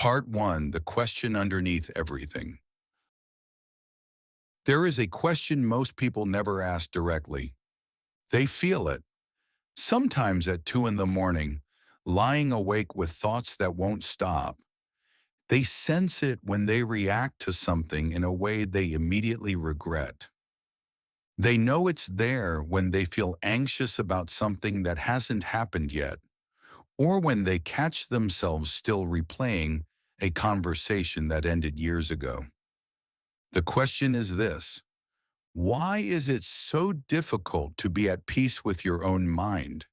Part 1, the question underneath everything. There is a question most people never ask directly. They feel it, sometimes at 2 in the morning, lying awake with thoughts that won't stop. They sense it when they react to something in a way they immediately regret. They know it's there when they feel anxious about something that hasn't happened yet, or when they catch themselves still replaying a conversation that ended years ago. The question is this: why is it so difficult to be at peace with your own mind?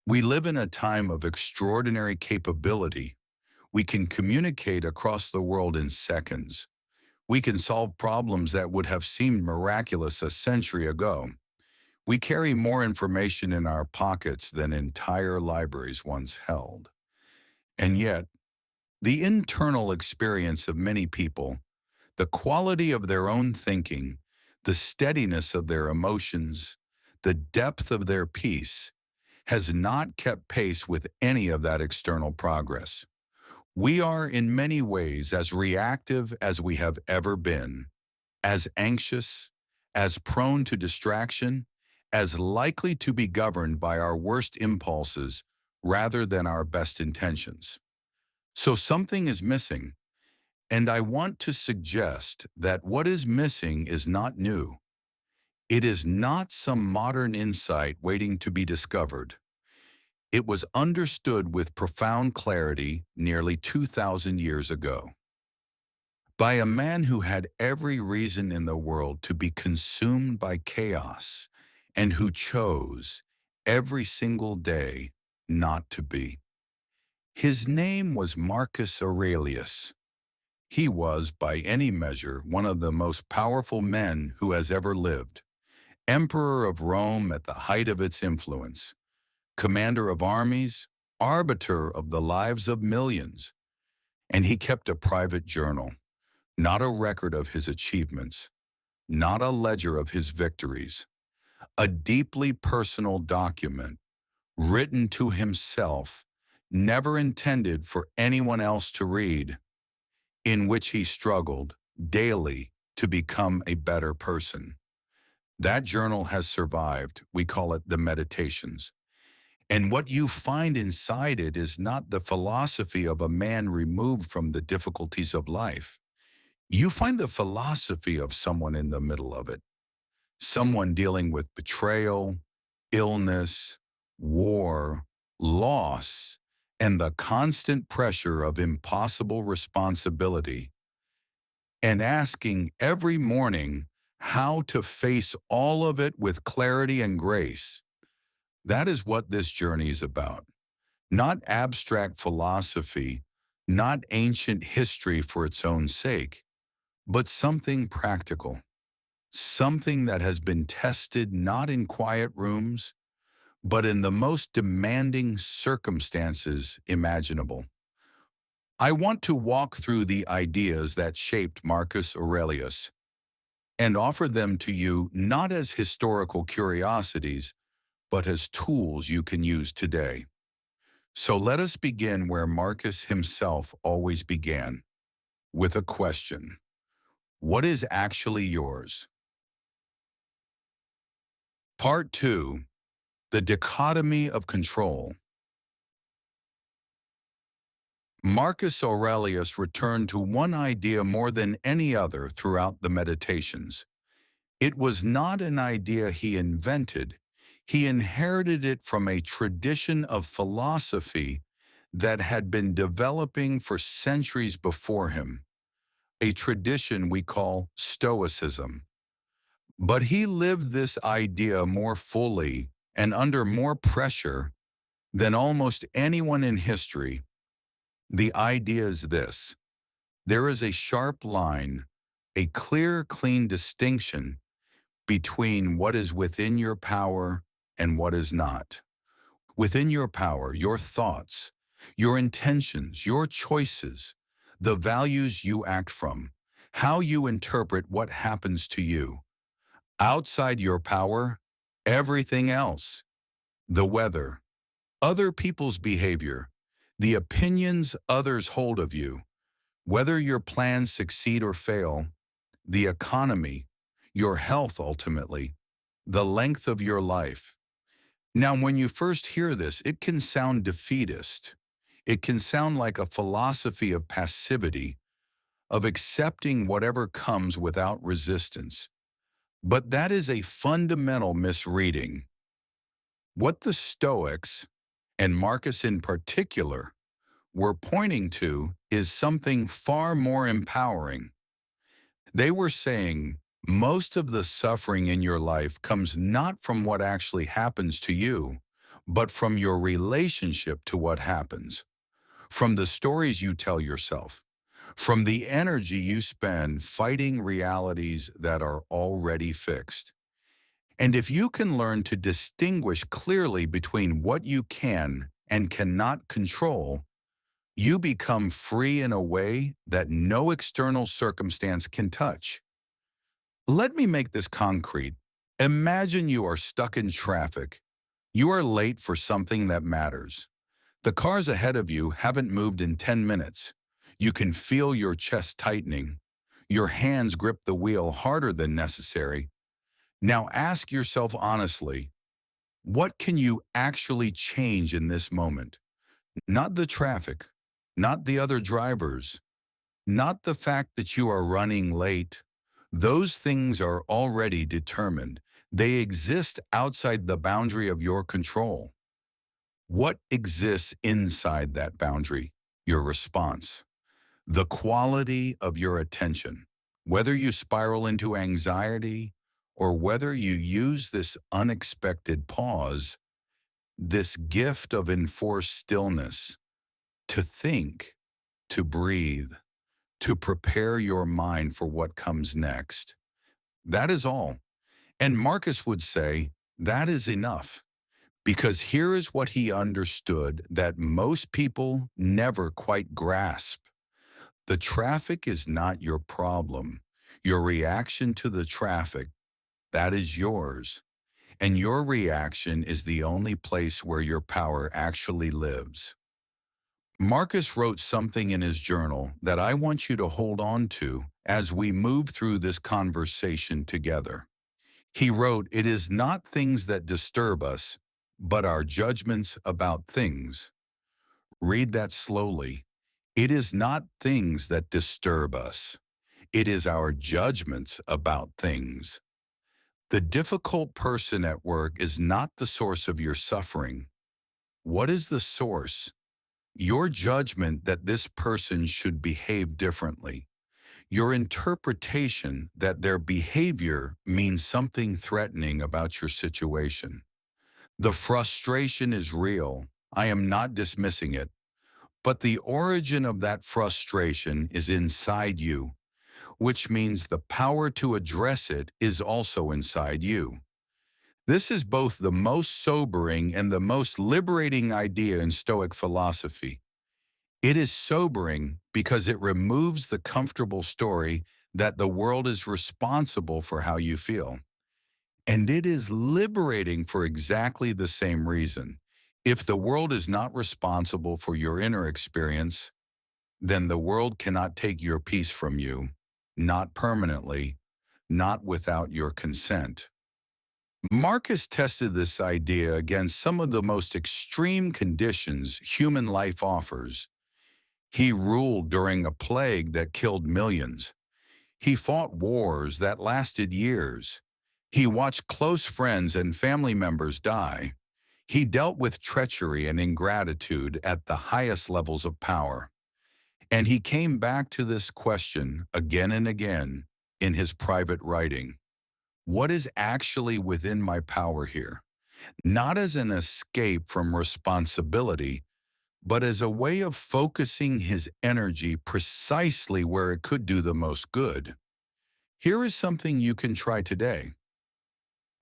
We live in a time of extraordinary capability. We can communicate across the world in seconds. We can solve problems that would have seemed miraculous a century ago. We carry more information in our pockets than entire libraries once held. And yet, the internal experience of many people, the quality of their own thinking, the steadiness of their emotions, the depth of their peace, has not kept pace with any of that external progress. We are in many ways as reactive as we have ever been, as anxious, as prone to distraction, as likely to be governed by our worst impulses rather than our best intentions. So something is missing, and I want to suggest that what is missing is not new. It is not some modern insight waiting to be discovered. It was understood with profound clarity nearly 2,000 years ago by a man who had every reason in the world to be consumed by chaos and who chose every single day not to be. His name was Marcus Aurelius. He was, by any measure, one of the most powerful men who has ever lived. Emperor of Rome at the height of its influence, commander of armies, arbiter of the lives of millions. And he kept a private journal, not a record of his achievements, not a ledger of his victories, a deeply personal document written to himself, never intended for anyone else to read, in which he struggled daily to become a better person. That journal has survived. We call it the Meditations. And what you find inside it is not the philosophy of a man removed from the difficulties of life. You find the philosophy of someone in the middle of it, someone dealing with betrayal, illness, war, loss, and the constant pressure of impossible responsibility, and asking every morning how to face all of it with clarity and grace. That is what this journey is about. Not abstract philosophy, not ancient history for its own sake, but something practical, something that has been tested not in quiet rooms, but in the most demanding circumstances imaginable. I want to walk through the ideas that shaped Marcus Aurelius and offer them to you not as historical curiosities, but as tools you can use today. So let us begin where Marcus himself always began, with a question. What is actually yours? Part 2, the dichotomy of control. Marcus Aurelius returned to one idea more than any other throughout the Meditations. It was not an idea he invented. He inherited it from a tradition of philosophy that had been developing for centuries before him, a tradition we call Stoicism. But he lived this idea more fully and under more pressure than almost anyone in history. The idea is this: there is a sharp line, a clear, clean distinction between what is within your power and what is not. Within your power, your thoughts, your intentions, your choices, the values you act from, how you interpret what happens to you. Outside your power, everything else: the weather, other people's behavior, the opinions others hold of you, Whether your plans succeed or fail, the economy, your health ultimately, the length of your life. Now, when you first hear this, it can sound defeatist. It can sound like a philosophy of passivity, of accepting whatever comes without resistance. But that is a fundamental misreading. What the Stoics, and Marcus in particular, were pointing to is something far more empowering. They were saying most of the suffering in your life comes not from what actually happens to you, but from your relationship to what happens, from the stories you tell yourself, from the energy you spend fighting realities that are already fixed. And if you can learn to distinguish clearly between what you can and cannot control, you become free in a way that no external circumstance can touch. Let me make this concrete. Imagine you are stuck in traffic. You are late for something that matters. The cars ahead of you haven't moved in 10 minutes. You can feel your chest tightening. Your hands grip the wheel harder than necessary. Now ask yourself honestly, what can you actually change in this moment? Not the traffic, not the other drivers, not the fact that you are running late. Those things are already determined. They exist outside the boundary of your control. What exists inside that boundary? Your response. The quality of your attention. Whether you spiral into anxiety or whether you use this unexpected pause, this gift of enforced stillness, to think, to breathe, to prepare your mind for what comes next. That is all. And Marcus would say, that is enough. Because here is what he understood that most people never quite grasp. The traffic is not your problem. Your reaction to the traffic, that is yours. And your reaction is the only place where your power actually lives. Marcus wrote something in his journal that I want you to hold on to as we move through this conversation together. He wrote, "It is not things that disturb us, but our judgments about things." Read that slowly. It is not things that disturb us. It is our judgments about things. The difficult person at work is not the source of your suffering. What is the source? Your judgment that this person should behave differently. Your interpretation that their behavior means something threatening about your situation. The frustration is real. I am not dismissing it. But the origin of that frustration is inside you, which means the power to address it is also inside you. This is both the most sobering and the most liberating idea in Stoic philosophy. It is sobering because it removes the comfortable story that the world is responsible for how you feel. And it is liberating for exactly the same reason. If the world is not responsible for your inner experience, then the world cannot take your peace from you, not permanently, not without your consent. Marcus tested this idea against some of the most extreme conditions human life offers. He ruled during a plague that killed millions. He fought wars that lasted years. He watched close friends and family members die. He dealt with treachery and ingratitude at the highest levels of power. And he came back to this question again and again in his private writing. What is actually within my power here? Not as an escape from responsibility, but as a way of focusing his energy precisely where it could do the most good. Here is something you can try today.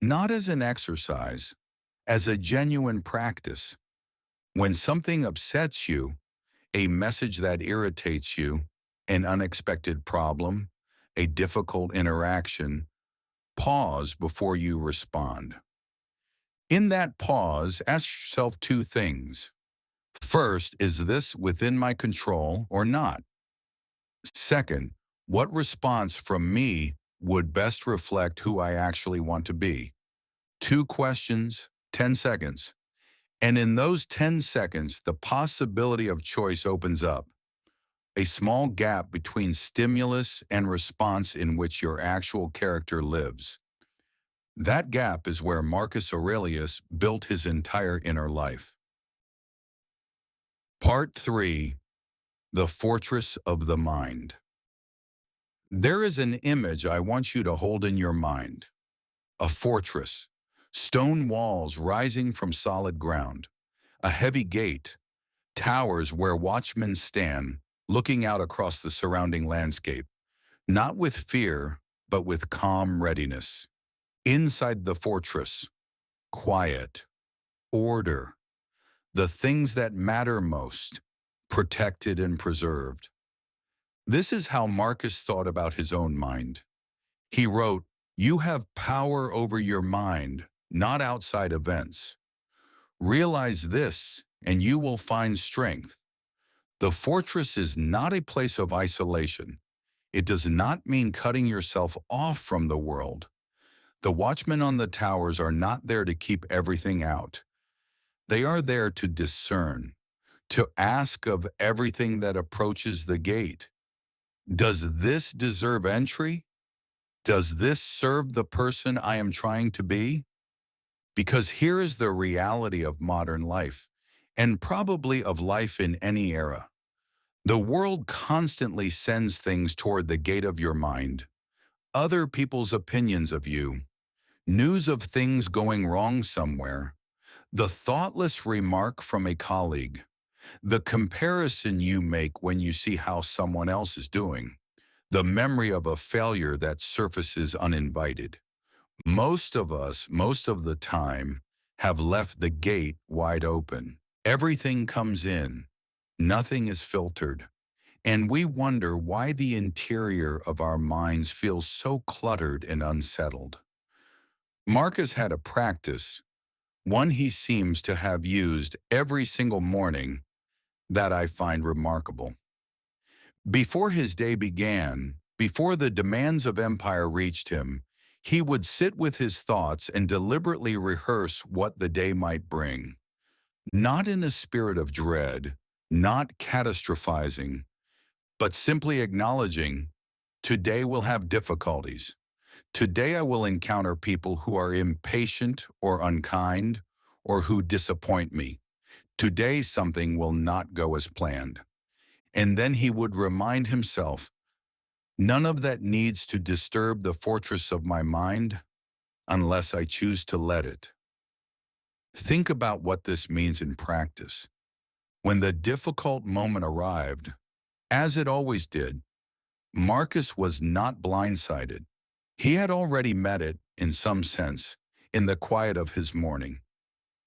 Not as an exercise, as a genuine practice. When something upsets you, a message that irritates you, an unexpected problem, a difficult interaction, pause before you respond. In that pause, ask yourself two things. First, is this within my control or not? Second, what response from me would best reflect who I actually want to be? 2 questions, 10 seconds. And in those 10 seconds, the possibility of choice opens up. A small gap between stimulus and response in which your actual character lives. That gap is where Marcus Aurelius built his entire inner life. Part 3. The Fortress of the Mind. There is an image I want you to hold in your mind. A fortress. Stone walls rising from solid ground. A heavy gate. Towers where watchmen stand, looking out across the surrounding landscape. Not with fear, but with calm readiness. Inside the fortress, quiet, order, the things that matter most, protected and preserved. This is how Marcus thought about his own mind. He wrote, "You have power over your mind, not outside events. Realize this, and you will find strength. The fortress is not a place of isolation. It does not mean cutting yourself off from the world. The watchmen on the towers are not there to keep everything out. They are there to discern, to ask of everything that approaches the gate. Does this deserve entry? Does this serve the person I am trying to be?" Because here is the reality of modern life, and probably of life in any era. The world constantly sends things toward the gate of your mind. Other people's opinions of you, news of things going wrong somewhere, the thoughtless remark from a colleague, the comparison you make when you see how someone else is doing, the memory of a failure that surfaces uninvited. Most of us, most of the time, have left the gate wide open. Everything comes in, nothing is filtered, and we wonder why the interior of our minds feels so cluttered and unsettled. Marcus had a practice, one he seems to have used every single morning, that I find remarkable. Before his day began, before the demands of empire reached him, he would sit with his thoughts and deliberately rehearse what the day might bring. Not in a spirit of dread, not catastrophizing, but simply acknowledging, today will have difficulties. Today I will encounter people who are impatient or unkind, or who disappoint me. Today something will not go as planned. And then he would remind himself, none of that needs to disturb the fortress of my mind unless I choose to let it. Think about what this means in practice. When the difficult moment arrived, as it always did, Marcus was not blindsided. He had already met it, in some sense, in the quiet of his morning.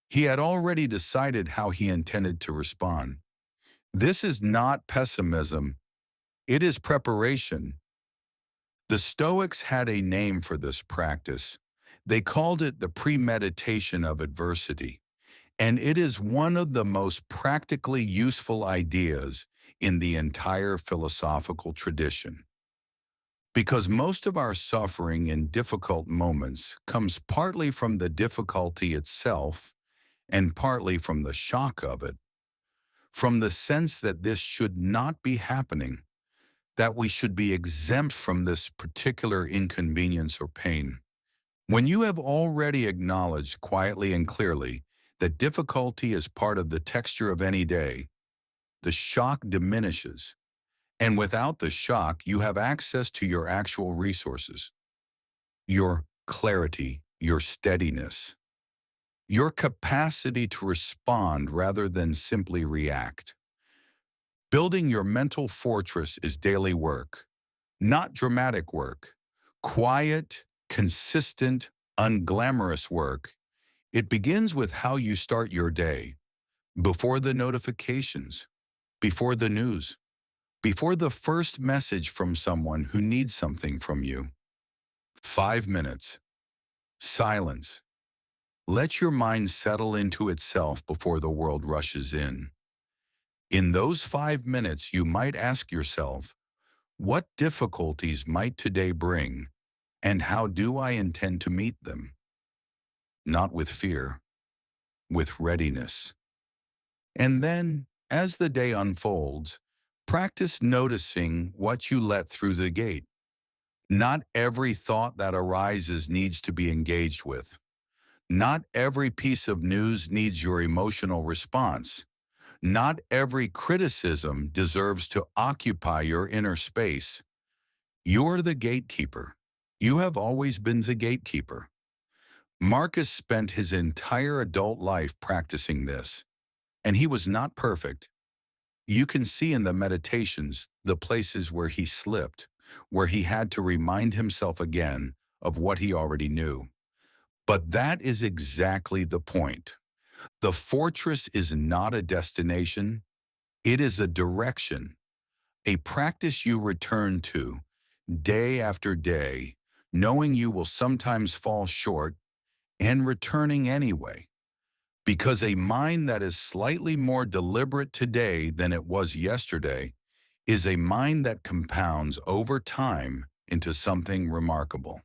He had already decided how he intended to respond. This is not pessimism, it is preparation. The Stoics had a name for this practice. They called it the premeditation of adversity, and it is one of the most practically useful ideas in the entire philosophical tradition. Because most of our suffering in difficult moments comes partly from the difficulty itself and partly from the shock of it, from the sense that this should not be happening, that we should be exempt from this particular inconvenience or pain. When you have already acknowledged quietly and clearly that difficulty is part of the texture of any day, the shock diminishes, and without the shock, you have access to your actual resources, your clarity, your steadiness, your capacity to respond rather than simply react. Building your mental fortress is daily work, not dramatic work, quiet, consistent, unglamorous work. It begins with how you start your day, before the notifications, before the news, before the first message from someone who needs something from you. 5 minutes. Silence. Let your mind settle into itself before the world rushes in. In those 5 minutes, you might ask yourself, What difficulties might today bring, and how do I intend to meet them? Not with fear, with readiness. And then, as the day unfolds, practice noticing what you let through the gate. Not every thought that arises needs to be engaged with. Not every piece of news needs your emotional response. Not every criticism deserves to occupy your inner space. You're the gatekeeper. You have always been the gatekeeper. Marcus spent his entire adult life practicing this, and he was not perfect. You can see in the meditations the places where he slipped, where he had to remind himself again of what he already knew. But that is exactly the point. The fortress is not a destination, it is a direction, a practice you return to day after day, knowing you will sometimes fall short and returning anyway. Because a mind that is slightly more deliberate today than it was yesterday is a mind that compounds over time into something remarkable.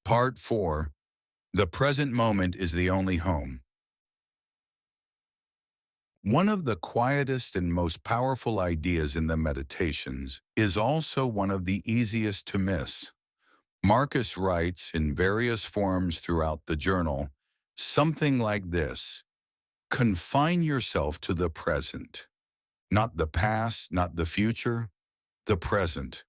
Part 4. The present moment is the only home. One of the quietest and most powerful ideas in the meditations is also one of the easiest to miss. Marcus writes in various forms throughout the journal something like this: confine yourself to the present. Not the past, not the future, the present.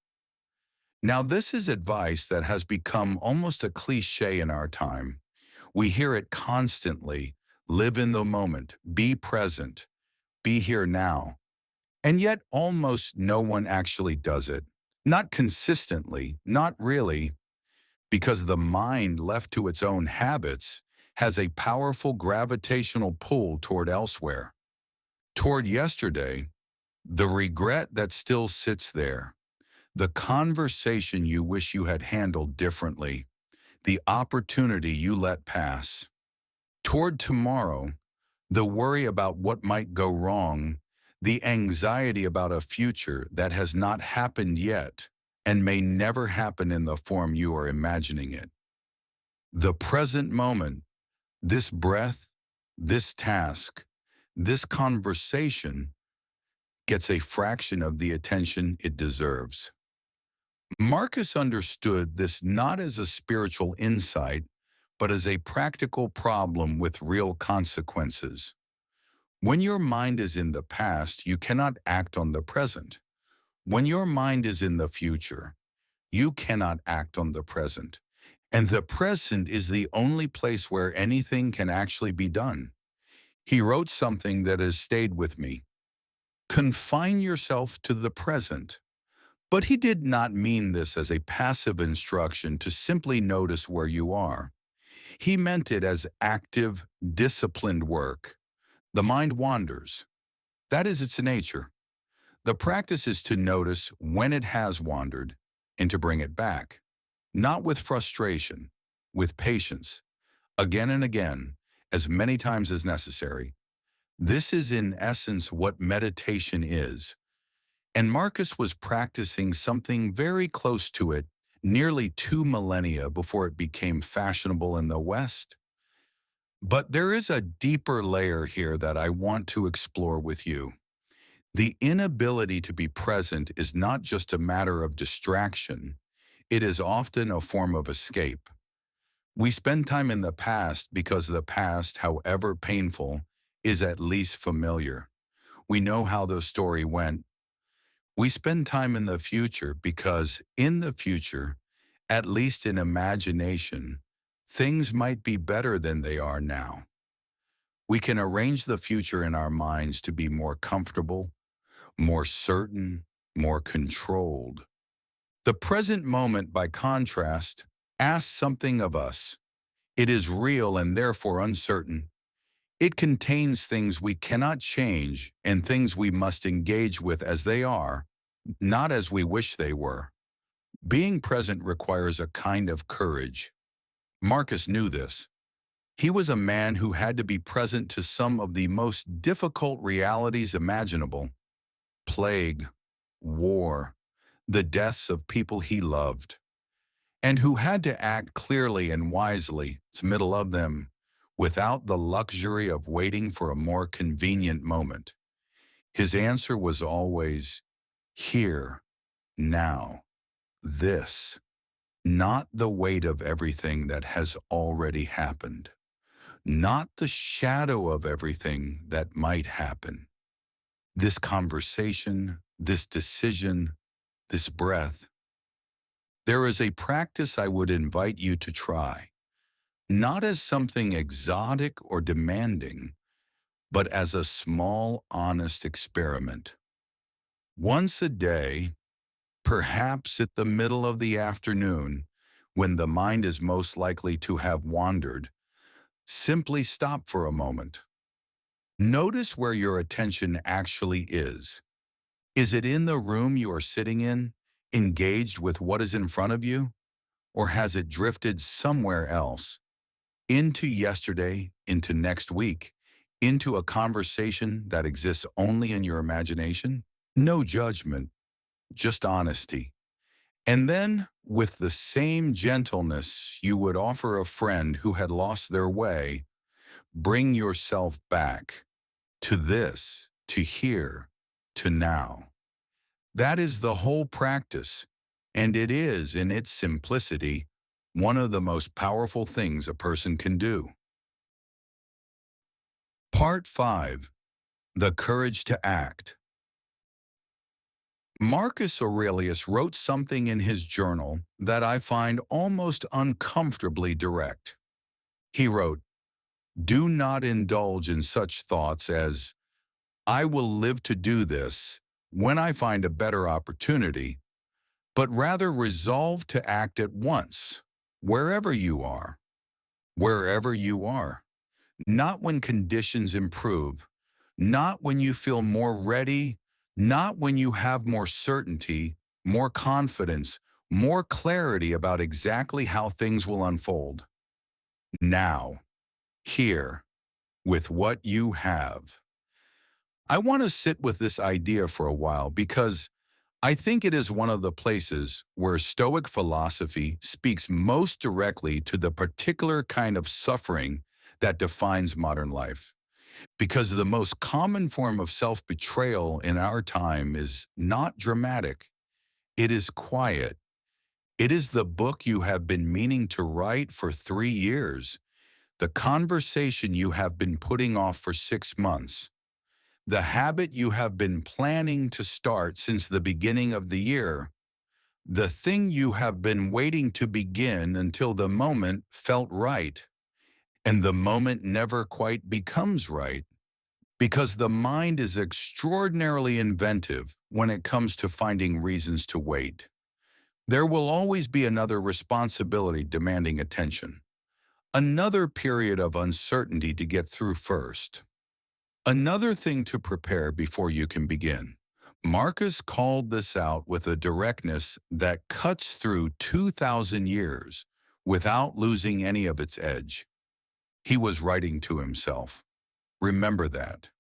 Now, this is advice that has become almost a cliche in our time. We hear it constantly: live in the moment, be present, be here now. And yet almost no one actually does it. Not consistently, not really, because the mind left to its own habits has a powerful gravitational pull toward elsewhere, toward yesterday, the regret that still sits there, the conversation you wish you had handled differently, the opportunity you let pass, toward tomorrow, the worry about what might go wrong, the anxiety about a future that has not happened yet and may never happen in the form you are imagining it. The present moment, this breath, this task, this conversation gets a fraction of the attention it deserves. Marcus understood this not as a spiritual insight, but as a practical problem with real consequences. When your mind is in the past, you cannot act on the present. When your mind is in the future, you cannot act on the present. And the present is the only place where anything can actually be done. He wrote something that has stayed with me. Confine yourself to the present. But he did not mean this as a passive instruction to simply notice where you are. He meant it as active, disciplined work. The mind wanders. That is its nature. The practice is to notice when it has wandered and to bring it back, not with frustration, with patience, again and again, as many times as necessary. This is in essence what meditation is. And Marcus was practicing something very close to it nearly 2 millennia before it became fashionable in the West. But there is a deeper layer here that I want to explore with you. The inability to be present is not just a matter of distraction. It is often a form of escape. We spend time in the past because the past, however painful, is at least familiar. We know how the story went. We spend time in the future because in the future, at least in imagination, things might be better than they are now. We can arrange the future in our minds to be more comfortable, more certain, more controlled. The present moment, by contrast, asks something of us. It is real and therefore uncertain. It contains things we cannot change and things we must engage with as they are, not as we wish they were. Being present requires a kind of courage. Marcus knew this. He was a man who had to be present to some of the most difficult realities imaginable: plague, war, the deaths of people he loved, and who had to act clearly and wisely in the middle of them without the luxury of waiting for a more convenient moment. His answer was always, here, now, this, not the weight of everything that has already happened, not the shadow of everything that might happen. This conversation, this decision, this breath. There is a practice I would invite you to try, not as something exotic or demanding, but as a small, honest experiment. Once a day, perhaps at the middle of the afternoon, when the mind is most likely to have wandered, simply stop for a moment. Notice where your attention actually is. Is it in the room you are sitting in, engaged with what is in front of you? Or has it drifted somewhere else? Into yesterday, into next week, into a conversation that exists only in your imagination? No judgment, just honesty. And then, with the same gentleness you would offer a friend who had lost their way, bring yourself back to this, to here, to now. That is the whole practice, and it is, in its simplicity, one of the most powerful things a person can do. Part 5. The Courage to Act. Marcus Aurelius wrote something in his journal that I find almost uncomfortably direct. He wrote, "Do not indulge in such thoughts as, 'I will live to do this when I find a better opportunity,' but rather resolve to act at once, wherever you are, wherever you are. Not when conditions improve, not when you feel more ready, not when you have more certainty, more confidence, more clarity about exactly how things will unfold. Now, here, with what you have." I want to sit with this idea for a while because I think it is one of the places where Stoic philosophy speaks most directly to the particular kind of suffering that defines modern life. Because the most common form of self-betrayal in our time is not dramatic. It is quiet. It is the book you have been meaning to write for 3 years, the conversation you have been putting off for 6 months, the habit you have been planning to start since the beginning of the year, the thing you have been waiting to begin until the moment felt right, and the moment never quite becomes right, because the mind is extraordinarily inventive when it comes to finding reasons to wait. There will always be another responsibility demanding attention, another period of uncertainty to get through first, another thing to prepare before you can begin. Marcus called this out with a directness that cuts through 2,000 years without losing any of its edge. He was writing to himself. Remember that.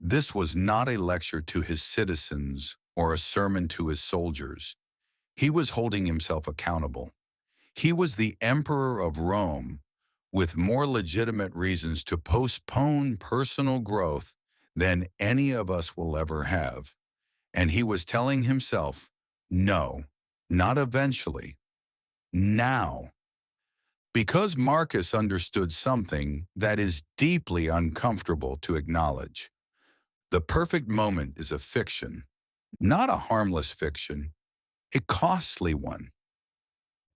This was not a lecture to his citizens or a sermon to his soldiers. He was holding himself accountable. He was the emperor of Rome, with more legitimate reasons to postpone personal growth than any of us will ever have. And he was telling himself, no, not eventually, now. Because Marcus understood something that is deeply uncomfortable to acknowledge. The perfect moment is a fiction, not a harmless fiction, a costly one.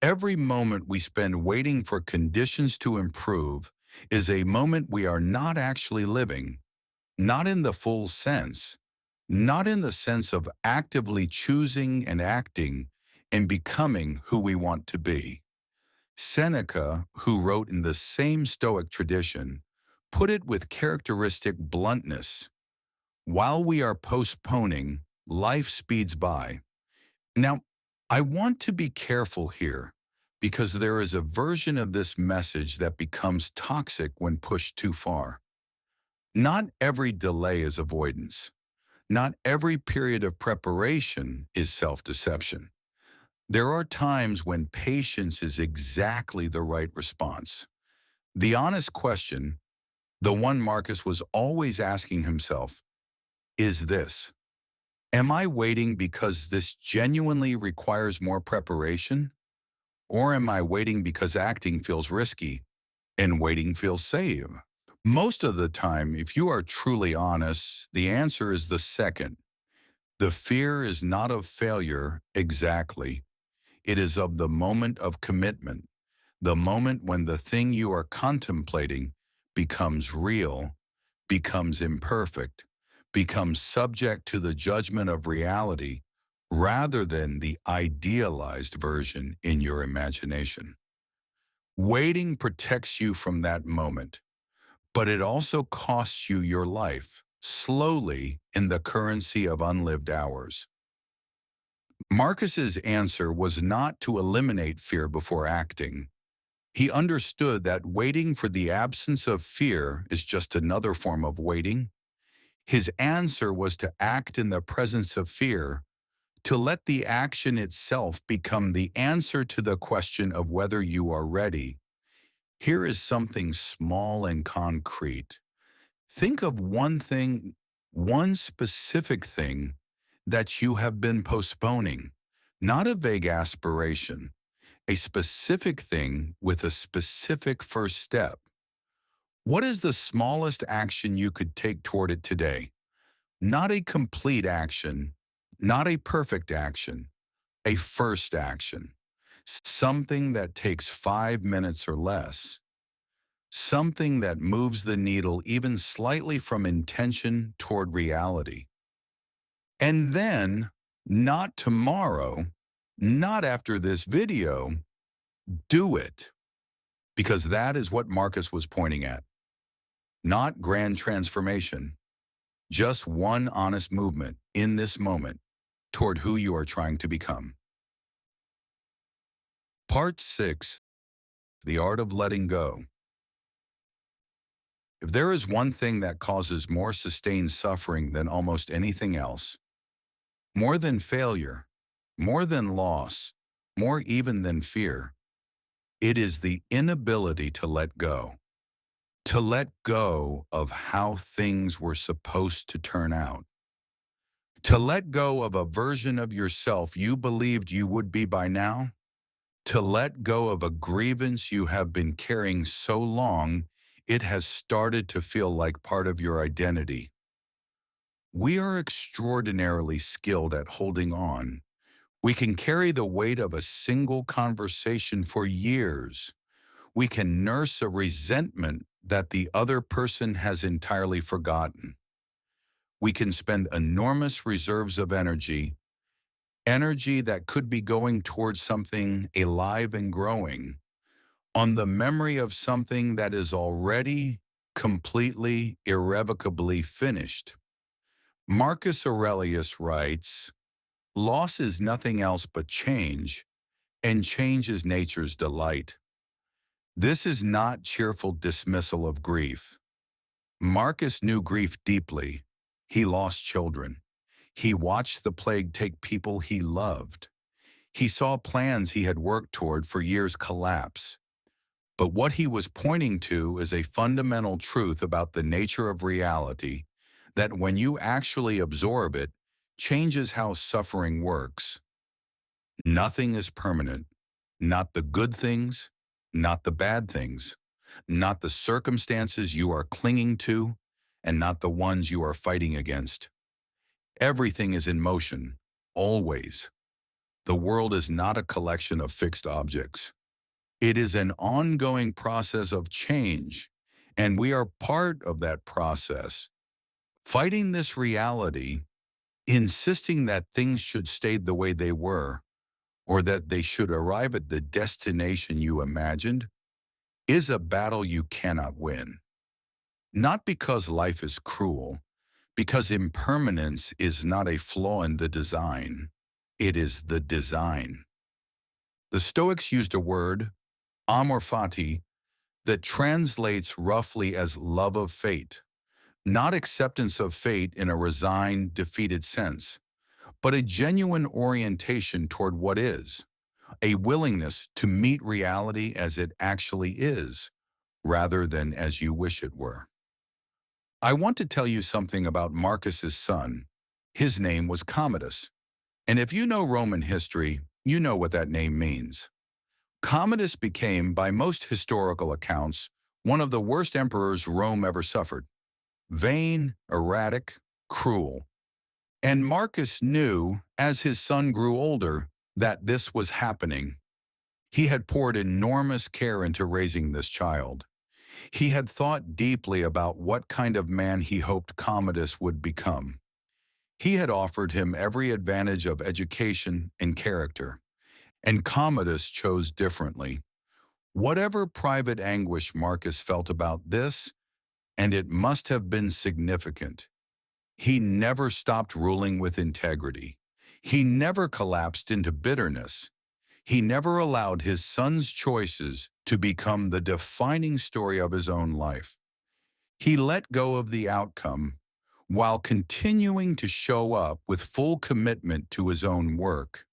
Every moment we spend waiting for conditions to improve is a moment we are not actually living, not in the full sense, not in the sense of actively choosing and acting and becoming who we want to be. Seneca, who wrote in the same Stoic tradition, put it with characteristic bluntness. While we are postponing, life speeds by. Now, I want to be careful here because there is a version of this message that becomes toxic when pushed too far. Not every delay is avoidance. Not every period of preparation is self-deception. There are times when patience is exactly the right response. The honest question, the one Marcus was always asking himself, is this: am I waiting because this genuinely requires more preparation? Or am I waiting because acting feels risky and waiting feels safe? Most of the time, if you are truly honest, the answer is the second. The fear is not of failure exactly. It is of the moment of commitment, the moment when the thing you are contemplating becomes real, becomes imperfect, becomes subject to the judgment of reality rather than the idealized version in your imagination. Waiting protects you from that moment, but it also costs you your life, slowly in the currency of unlived hours. Marcus's answer was not to eliminate fear before acting. He understood that waiting for the absence of fear is just another form of waiting. His answer was to act in the presence of fear, to let the action itself become the answer to the question of whether you are ready. Here is something small and concrete. Think of one thing, one specific thing that you have been postponing, not a vague aspiration, a specific thing with a specific first step. What is the smallest action you could take toward it today? Not a complete action, not a perfect action, a first action. Something that takes 5 minutes or less. Something that moves the needle even slightly from intention toward reality. And then, not tomorrow, not after this video, do it. Because that is what Marcus was pointing at. Not grand transformation, just one honest movement in this moment toward who you are trying to become. Part 6, The Art of Letting Go. If there is one thing that causes more sustained suffering than almost anything else, more than failure, more than loss, more even than fear, it is the inability to let go. To let go of how things were supposed to turn out. To let go of a version of yourself you believed you would be by now. To let go of a grievance you have been carrying so long it has started to feel like part of your identity. We are extraordinarily skilled at holding on. We can carry the weight of a single conversation for years. We can nurse a resentment that the other person has entirely forgotten. We can spend enormous reserves of energy, energy that could be going towards something alive and growing, on the memory of something that is already completely, irrevocably finished. Marcus Aurelius writes, "Loss is nothing else but change, and change is nature's delight." This is not cheerful dismissal of grief. Marcus knew grief deeply. He lost children. He watched the plague take people he loved. He saw plans he had worked toward for years collapse. But what he was pointing to is a fundamental truth about the nature of reality, that when you actually absorb it, changes how suffering works. Nothing is permanent. Not the good things, not the bad things, not the circumstances you are clinging to, and not the ones you are fighting against. Everything is in motion, always. The world is not a collection of fixed objects. It is an ongoing process of change, and we are part of that process. Fighting this reality, insisting that things should stay the way they were, or that they should arrive at the destination you imagined, is a battle you cannot win. Not because life is cruel, because impermanence is not a flaw in the design. It is the design. The Stoics used a word, amor fati, that translates roughly as love of fate. not acceptance of fate in a resigned, defeated sense, but a genuine orientation toward what is, a willingness to meet reality as it actually is, rather than as you wish it were. I want to tell you something about Marcus's son. His name was Commodus, and if you know Roman history, you know what that name means. Commodus became, by most historical accounts, one of the worst emperors Rome ever suffered. Vain, erratic, cruel. And Marcus knew, as his son grew older, that this was happening. He had poured enormous care into raising this child. He had thought deeply about what kind of man he hoped Commodus would become. He had offered him every advantage of education and character, and Commodus chose differently. Whatever private anguish Marcus felt about this, and it must have been significant, he never stopped ruling with integrity. He never collapsed into bitterness. He never allowed his son's choices to become the defining story of his own life. He let go of the outcome while continuing to show up with full commitment to his own work.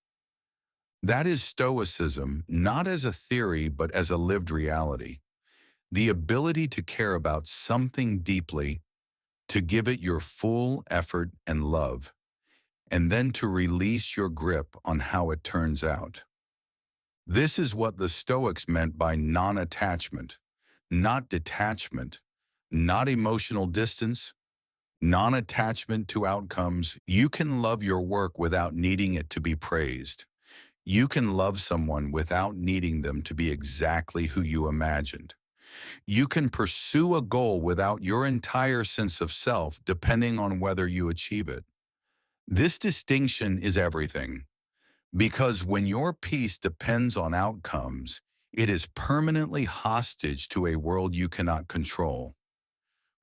That is Stoicism, not as a theory but as a lived reality. The ability to care about something deeply, to give it your full effort and love, and then to release your grip on how it turns out. This is what the Stoics meant by non-attachment, not detachment, not emotional distance, non-attachment to outcomes. You can love your work without needing it to be praised. You can love someone without needing them to be exactly who you imagined. You can pursue a goal without your entire sense of self depending on whether you achieve it. This distinction is everything, because when your peace depends on outcomes, it is permanently hostage to a world you cannot control.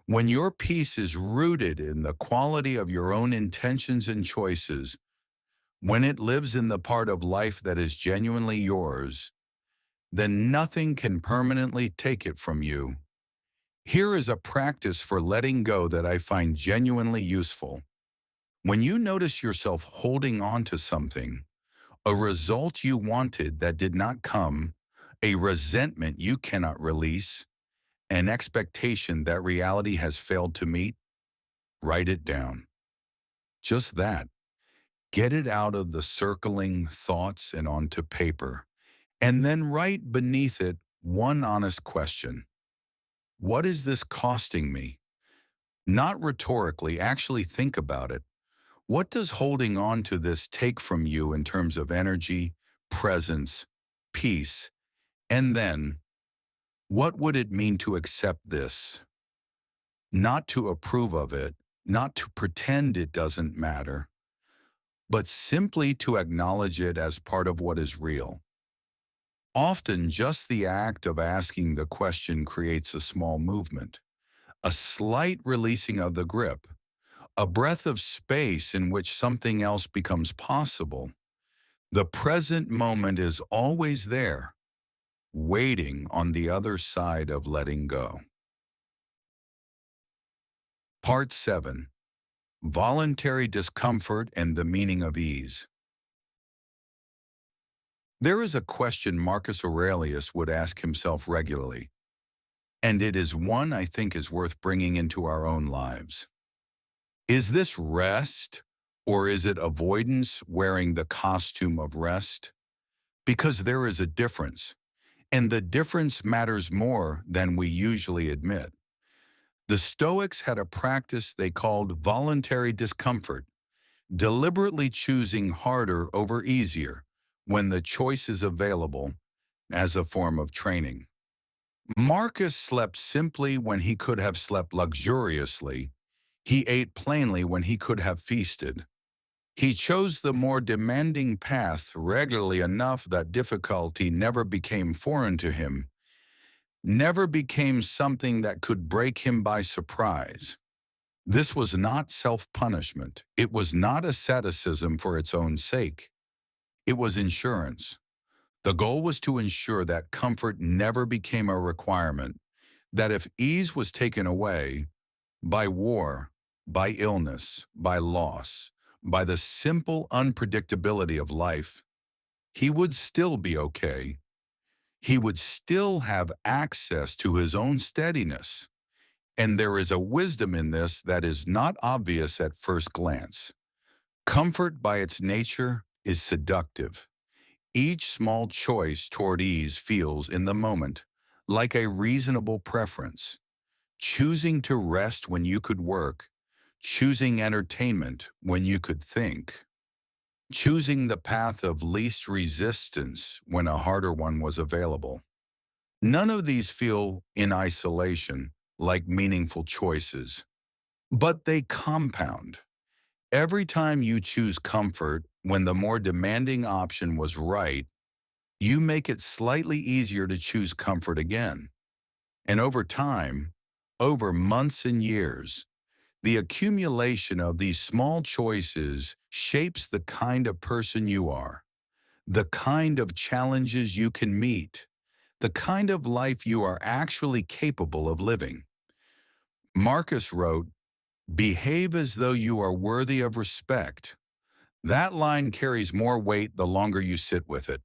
When your peace is rooted in the quality of your own intentions and choices, when it lives in the part of life that is genuinely yours, then nothing can permanently take it from you. Here is a practice for letting go that I find genuinely useful. When you notice yourself holding on to something, a result you wanted that did not come, a resentment you cannot release, an expectation that reality has failed to meet, write it down. Just that. Get it out of the circling thoughts and onto paper. And then write beneath it one honest question. What is this costing me? Not rhetorically, actually think about it. What does holding on to this take from you in terms of energy, presence, peace? And then, what would it mean to accept this? Not to approve of it, not to pretend it doesn't matter, but simply to acknowledge it as part of what is real. Often, just the act of asking the question creates a small movement, a slight releasing of the grip, a breath of space in which something else becomes possible. The present moment is always there, waiting on the other side of letting go. Part 7. Voluntary Discomfort and the Meaning of Ease. There is a question Marcus Aurelius would ask himself regularly, and it is one I think is worth bringing into our own lives. Is this rest, or is it avoidance wearing the costume of rest? Because there is a difference, and the difference matters more than we usually admit. The Stoics had a practice they called voluntary discomfort, deliberately choosing harder over easier when the choice is available as a form of training. Marcus slept simply when he could have slept luxuriously. He ate plainly when he could have feasted. He chose the more demanding path regularly enough that difficulty never became foreign to him, never became something that could break him by surprise. This was not self-punishment. It was not asceticism for its own sake. It was insurance. The goal was to ensure that comfort never became a requirement, that if ease was taken away, by war, by illness, by loss, by the simple unpredictability of life, he would still be okay. He would still have access to his own steadiness. And there is a wisdom in this that is not obvious at first glance. Comfort by its nature is seductive. Each small choice toward ease feels, in the moment, like a reasonable preference. Choosing to rest when you could work, choosing entertainment when you could think, choosing the path of least resistance when a harder one was available. None of these feel in isolation like meaningful choices, but they compound. Every time you choose comfort when the more demanding option was right, you make it slightly easier to choose comfort again. And over time, over months and years, the accumulation of these small choices shapes the kind of person you are, the kind of challenges you can meet, the kind of life you are actually capable of living. Marcus wrote, "Behave as though you are worthy of respect." That line carries more weight the longer you sit with it.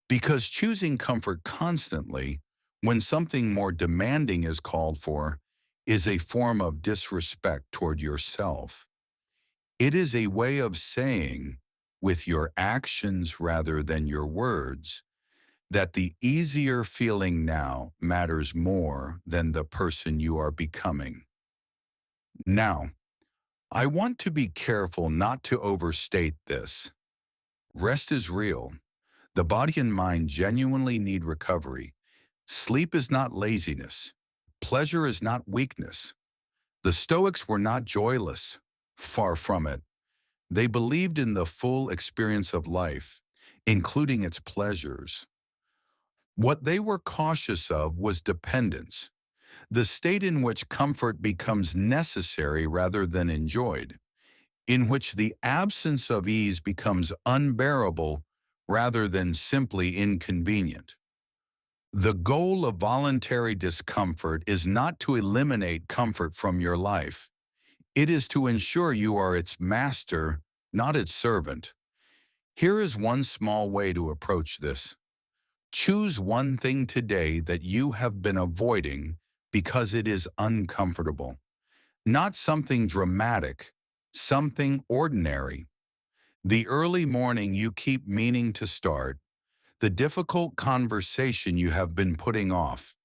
Because choosing comfort constantly, when something more demanding is called for, is a form of disrespect toward yourself. It is a way of saying, with your actions rather than your words, that the easier feeling now matters more than the person you are becoming. Now, I want to be careful not to overstate this. Rest is real. The body and mind genuinely need recovery. Sleep is not laziness. Pleasure is not weakness. The Stoics were not joyless. Far from it. They believed in the full experience of life, including its pleasures. What they were cautious of was dependence, the state in which comfort becomes necessary rather than enjoyed, in which the absence of ease becomes unbearable rather than simply inconvenient. The goal of voluntary discomfort is not to eliminate comfort from your life. It is to ensure you are its master, not its servant. Here is one small way to approach this. Choose one thing today that you have been avoiding because it is uncomfortable. Not something dramatic, something ordinary. The early morning you keep meaning to start, the difficult conversation you have been putting off,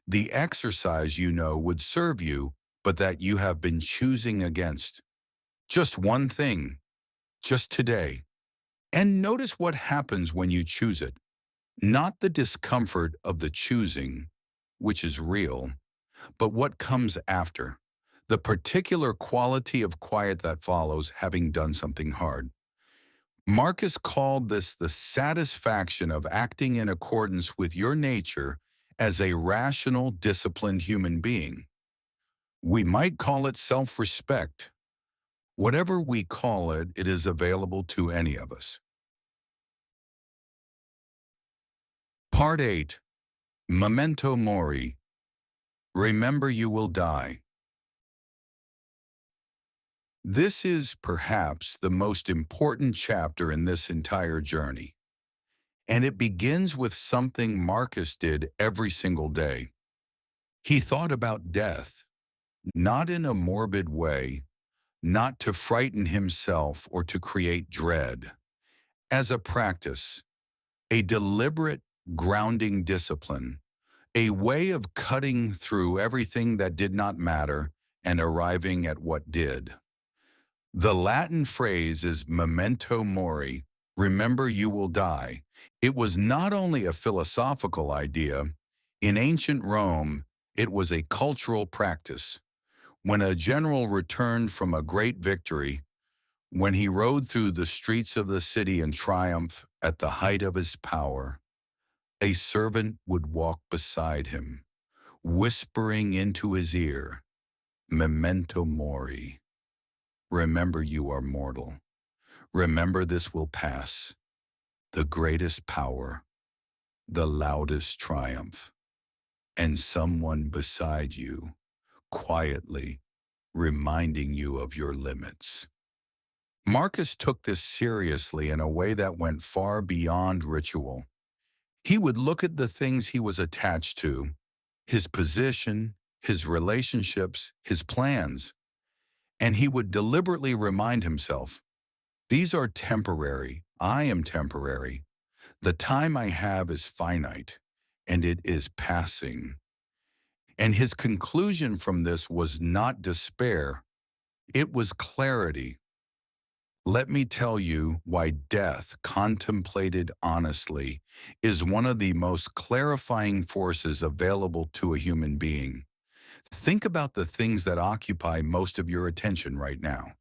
the exercise you know would serve you, but that you have been choosing against. Just one thing, just today. And notice what happens when you choose it. Not the discomfort of the choosing, which is real, but what comes after. The particular quality of quiet that follows having done something hard. Marcus called this the satisfaction of acting in accordance with your nature as a rational, disciplined human being. We might call it self-respect. Whatever we call it, it is available to any of us. Part 8. Memento Mori. Remember you will die. This is perhaps the most important chapter in this entire journey. And it begins with something Marcus did every single day. He thought about death, not in a morbid way, not to frighten himself or to create dread. As a practice, a deliberate, grounding discipline, a way of cutting through everything that did not matter and arriving at what did. The Latin phrase is memento mori, remember you will die. It was not only a philosophical idea. In ancient Rome, it was a cultural practice. When a general returned from a great victory, when he rode through the streets of the city in triumph at the height of his power, a servant would walk beside him, whispering into his ear, memento mori. Remember you are mortal. Remember this will pass. The greatest power, the loudest triumph, and someone beside you, quietly, reminding you of your limits. Marcus took this seriously in a way that went far beyond ritual. He would look at the things he was attached to, his position, his relationships, his plans, and he would deliberately remind himself, these are temporary, I am temporary, the time I have is finite, and it is passing. And his conclusion from this was not despair, it was clarity. Let me tell you why death, contemplated honestly, is one of the most clarifying forces available to a human being. Think about the things that occupy most of your attention right now.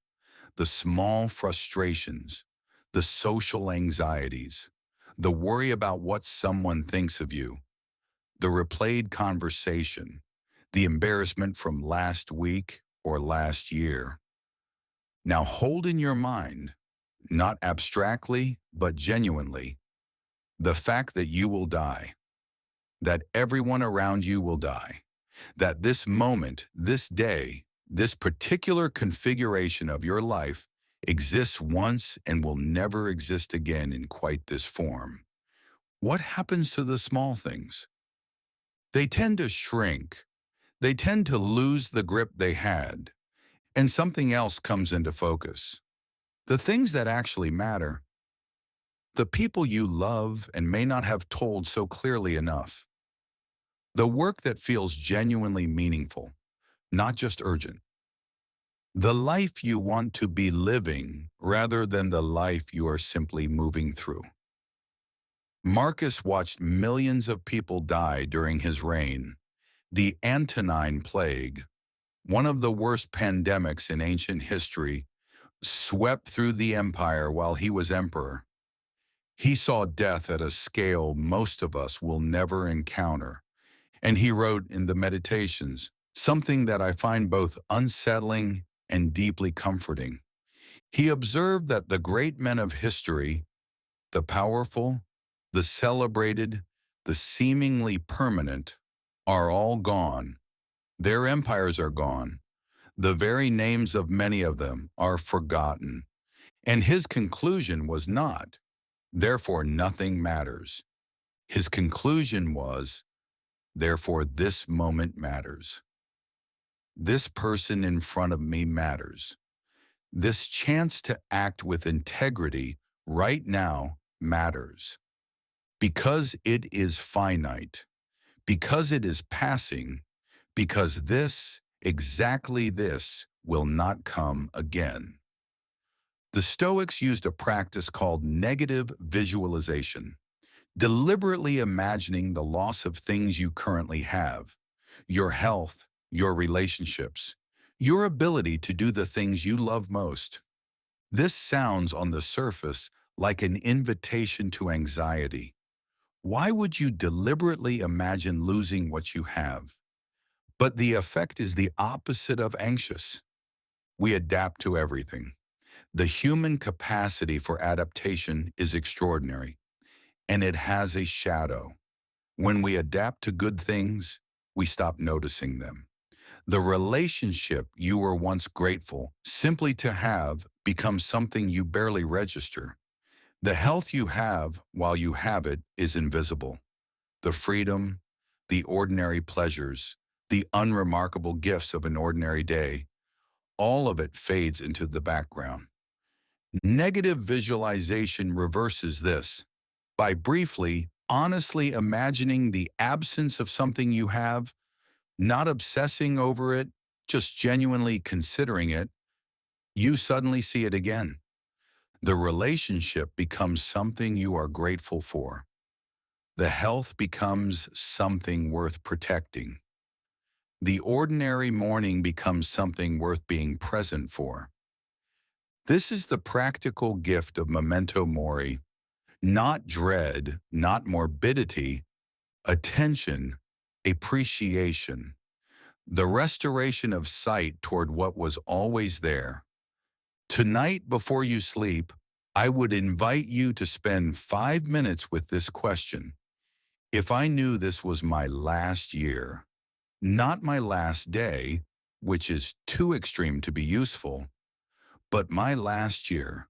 The small frustrations, the social anxieties, the worry about what someone thinks of you, the replayed conversation, the embarrassment from last week or last year. Now hold in your mind, not abstractly, but genuinely, the fact that you will die, that everyone around you will die, that this moment, this day, this particular configuration of your life exists once and will never exist again in quite this form. What happens to the small things? They tend to shrink. They tend to lose the grip they had, and something else comes into focus. The things that actually matter, the people you love and may not have told so clearly enough, the work that feels genuinely meaningful, not just urgent, the life you want to be living rather than the life you are simply moving through. Marcus watched millions of people die during his reign. The Antonine Plague, one of the worst pandemics in ancient history, swept through the empire while he was emperor. He saw death at a scale most of us will never encounter, and he wrote in the Meditations something that I find both unsettling and deeply comforting. He observed that the great men of history, the powerful, the celebrated, the seemingly permanent, are all gone. Their empires are gone. The very names of many of them are forgotten. And his conclusion was not, therefore nothing matters. His conclusion was, therefore this moment matters. This person in front of me matters. This chance to act with integrity right now matters. Because it is finite, because it is passing, because this, exactly this, will not come again. The Stoics used a practice called negative visualization, deliberately imagining the loss of things you currently have, your health, your relationships, your ability to do the things you love most. This sounds on the surface like an invitation to anxiety. Why would you deliberately imagine losing what you have? But the effect is the opposite of anxious. We adapt to everything. The human capacity for adaptation is extraordinary, and it has a shadow. When we adapt to good things, we stop noticing them. The relationship you were once grateful simply to have becomes something you barely register. The health you have while you have it is invisible. The freedom, the ordinary pleasures, the unremarkable gifts of an ordinary day, all of it fades into the background. Negative visualization reverses this. By briefly, honestly imagining the absence of something you have, not obsessing over it, just genuinely considering it, you suddenly see it again. The relationship becomes something you are grateful for. The health becomes something worth protecting. The ordinary morning becomes something worth being present for. This is the practical gift of Memento Mori, not dread, not morbidity, attention, appreciation, the restoration of sight toward what was always there. Tonight, before you sleep, I would invite you to spend 5 minutes with this question. If I knew this was my last year, not my last day, which is too extreme to be useful, but my last year,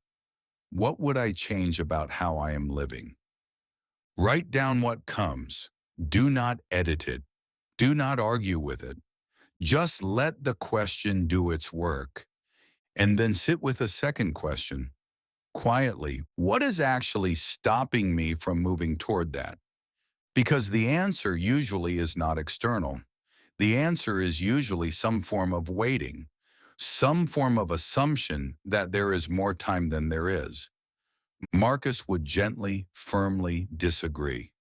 what would I change about how I am living? Write down what comes. Do not edit it. Do not argue with it. Just let the question do its work. And then sit with a second question. Quietly, what is actually stopping me from moving toward that? Because the answer usually is not external. The answer is usually some form of waiting, some form of assumption that there is more time than there is. Marcus would gently, firmly disagree.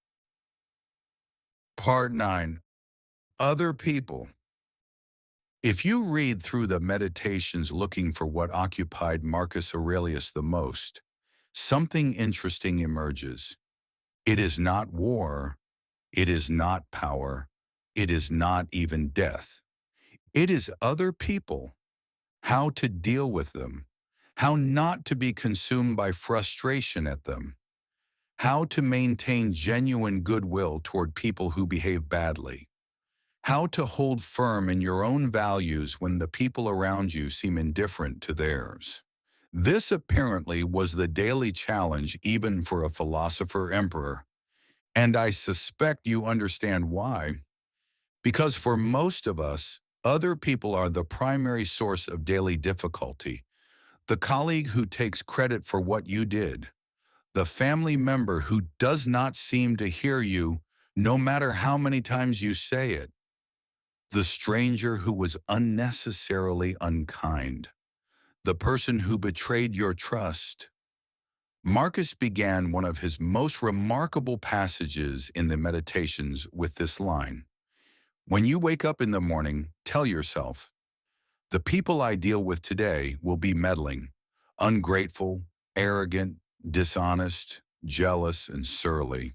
Part 9. Other people. If you read through the Meditations looking for what occupied Marcus Aurelius the most, something interesting emerges. It is not war. It is not power. It is not even death. It is other people, how to deal with them, how not to be consumed by frustration at them, how to maintain genuine goodwill toward people who behave badly, how to hold firm in your own values when the people around you seem indifferent to theirs. This apparently was the daily challenge even for a philosopher-emperor, and I suspect you understand why. Because for most of us, other people are the primary source of daily difficulty. The colleague who takes credit for what you did, the family member who does not seem to hear you no matter how many times you say it, the stranger who was unnecessarily unkind, the person who betrayed your trust. Marcus began one of his most remarkable passages in the Meditations with this line. When you wake up in the morning, tell yourself, the people I deal with today will be meddling, ungrateful, arrogant, dishonest, jealous, and surly.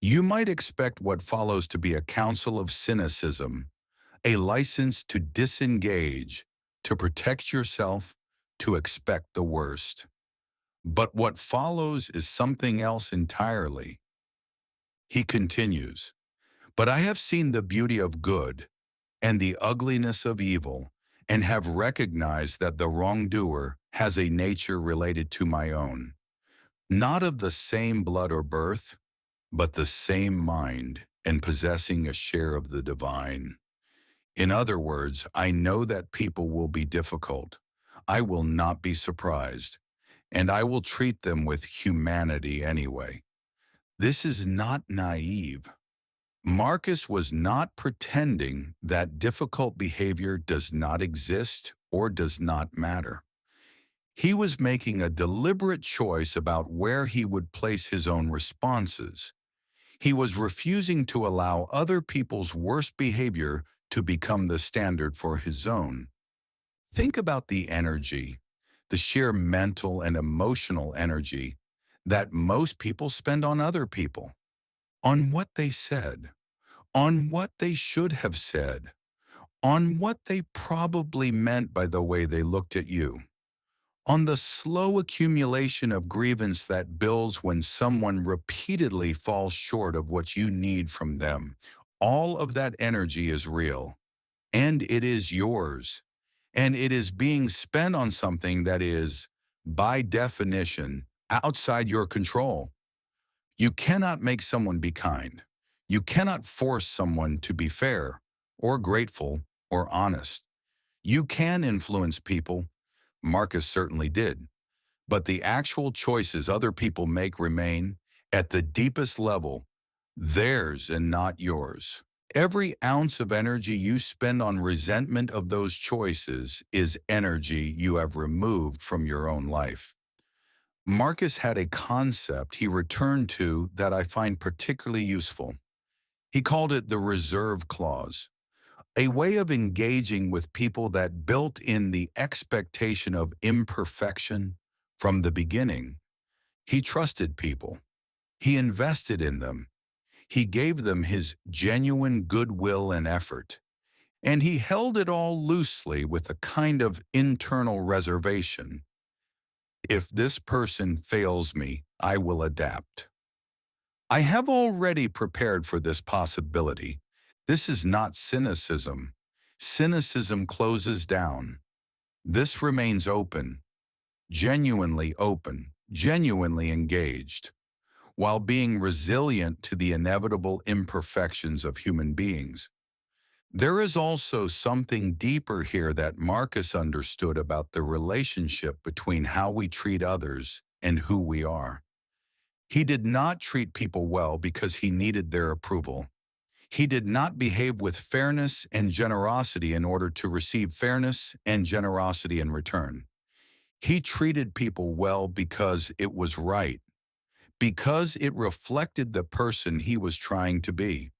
You might expect what follows to be a counsel of cynicism, a license to disengage, to protect yourself, to expect the worst. But what follows is something else entirely. He continues, but I have seen the beauty of good and the ugliness of evil, and have recognized that the wrongdoer has a nature related to my own, not of the same blood or birth, but the same mind, and possessing a share of the divine. In other words, I know that people will be difficult. I will not be surprised, and I will treat them with humanity anyway. This is not naive. Marcus was not pretending that difficult behavior does not exist or does not matter. He was making a deliberate choice about where he would place his own responses. He was refusing to allow other people's worst behavior to become the standard for his own. Think about the energy, the sheer mental and emotional energy that most people spend on other people, on what they said, on what they should have said, on what they probably meant by the way they looked at you, on the slow accumulation of grievance that builds when someone repeatedly falls short of what you need from them. All of that energy is real, and it is yours, and it is being spent on something that is, by definition, outside your control. You cannot make someone be kind. You cannot force someone to be fair, or grateful, or honest. You can influence people. Marcus certainly did. But the actual choices other people make remain, at the deepest level, theirs and not yours. Every ounce of energy you spend on resentment of those choices is energy you have removed from your own life. Marcus had a concept he returned to that I find particularly useful. He called it the reserve clause, a way of engaging with people that built in the expectation of imperfection from the beginning. He trusted people. He invested in them. He gave them his genuine goodwill and effort. And he held it all loosely with a kind of internal reservation. If this person fails me, I will adapt. I have already prepared for this possibility. This is not cynicism. Cynicism closes down. This remains open, genuinely engaged, while being resilient to the inevitable imperfections of human beings. There is also something deeper here that Marcus understood about the relationship between how we treat others and who we are. He did not treat people well because he needed their approval. He did not behave with fairness and generosity in order to receive fairness and generosity in return. He treated people well because it was right, because it reflected the person he was trying to be,